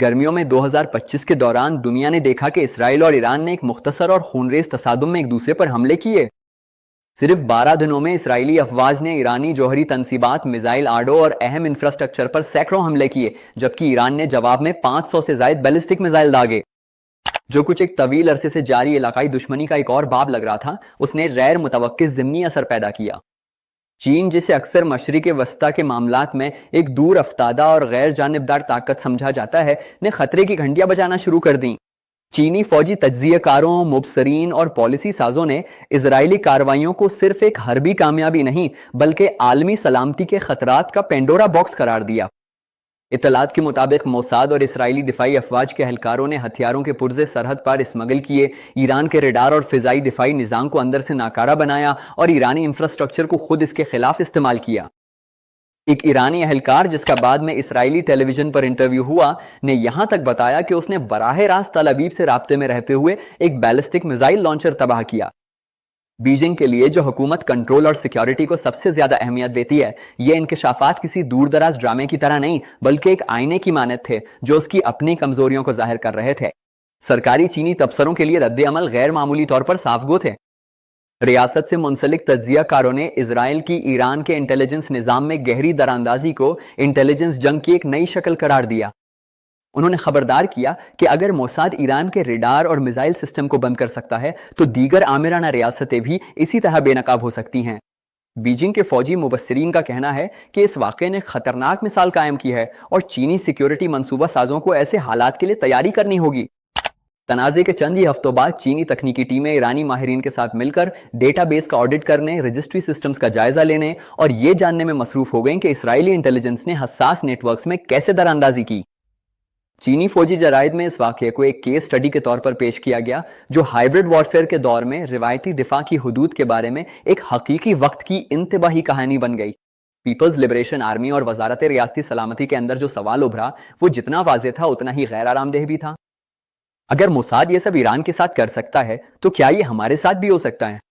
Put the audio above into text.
گرمیوں میں 2025 کے دوران دنیا نے دیکھا کہ اسرائیل اور ایران نے ایک مختصر اور خونریز تصادم میں ایک دوسرے پر حملے کیے۔ صرف 12 دنوں میں اسرائیلی افواج نے ایرانی جوہری تنصیبات، میزائل آڑوں اور اہم انفراسٹرکچر پر سینکڑوں حملے کیے، جبکہ ایران نے جواب میں 500 سے زائد بیلسٹک میزائل داغے۔ جو کچھ ایک طویل عرصے سے جاری علاقائی دشمنی کا ایک اور باب لگ رہا تھا، اس نے غیر متوقع ضمنی اثر پیدا کیا۔ چین، جسے اکثر مشرق وسطیٰ کے معاملات میں ایک دور افتادہ اور غیر جانبدار طاقت سمجھا جاتا ہے، نے خطرے کی گھنٹیاں بجانا شروع کر دیں۔ چینی فوجی تجزیہ کاروں، مبصرین اور پالیسی سازوں نے اسرائیلی کارروائیوں کو صرف ایک حربی کامیابی نہیں بلکہ عالمی سلامتی کے خطرات کا پینڈورا باکس قرار دیا۔ اطلاعات کے مطابق موساد اور اسرائیلی دفاعی افواج کے اہلکاروں نے ہتھیاروں کے پرزے سرحد پار اسمگل کیے، ایران کے ریڈار اور فضائی دفاعی نظام کو اندر سے ناکارہ بنایا اور ایرانی انفراسٹرکچر کو خود اس کے خلاف استعمال کیا۔ ایک ایرانی اہلکار جس کا بعد میں اسرائیلی ٹیلی ویژن پر انٹرویو ہوا، نے یہاں تک بتایا کہ اس نے براہ راست تل ابیب سے رابطے میں رہتے ہوئے ایک بیلسٹک میزائل لانچر تباہ کیا۔ بیجنگ کے لیے جو حکومت کنٹرول اور سیکیورٹی کو سب سے زیادہ اہمیت دیتی ہے، یہ انکشافات کسی دور دراز ڈرامے کی طرح نہیں بلکہ ایک آئینے کی مانند تھے جو اس کی اپنی کمزوریوں کو ظاہر کر رہے تھے۔ سرکاری چینی تبصروں کے لیے رد عمل غیر معمولی طور پر صاف گو تھے۔ ریاست سے منسلک تجزیہ کاروں نے اسرائیل کی ایران کے انٹیلیجنس نظام میں گہری دراندازی کو انٹیلیجنس جنگ کی ایک نئی شکل قرار دیا۔ انہوں نے خبردار کیا کہ اگر موساد ایران کے ریڈار اور میزائل سسٹم کو بند کر سکتا ہے تو دیگر آمرانہ ریاستیں بھی اسی طرح بے نقاب ہو سکتی ہیں۔ بیجنگ کے فوجی مبصرین کا کہنا ہے کہ اس واقعے نے ایک خطرناک مثال قائم کی ہے اور چینی سیکیورٹی منصوبہ سازوں کو ایسے حالات کے لیے تیاری کرنی ہوگی۔ تنازع کے چند ہی ہفتوں بعد چینی تکنیکی ٹیمیں ایرانی ماہرین کے ساتھ مل کر ڈیٹا بیس کا آڈٹ کرنے، رجسٹری سسٹمز کا جائزہ لینے اور یہ جاننے میں مصروف ہو گئیں کہ اسرائیلی انٹیلیجنس نے حساس نیٹ ورکس میں کیسے دراندازی کی۔ چینی فوجی جرائد میں اس واقعے کو ایک کیس سٹڈی کے طور پر پیش کیا گیا جو ہائبرڈ وارفیئر کے دور میں روایتی دفاع کی حدود کے بارے میں ایک حقیقی وقت کی انتباہی کہانی بن گئی۔ پیپلز لبریشن آرمی اور وزارت ریاستی سلامتی کے اندر جو سوال ابھرا وہ جتنا واضح تھا اتنا ہی غیر آرام دہ بھی تھا۔ اگر موساد یہ سب ایران کے ساتھ کر سکتا ہے تو کیا یہ ہمارے ساتھ بھی ہو سکتا ہے؟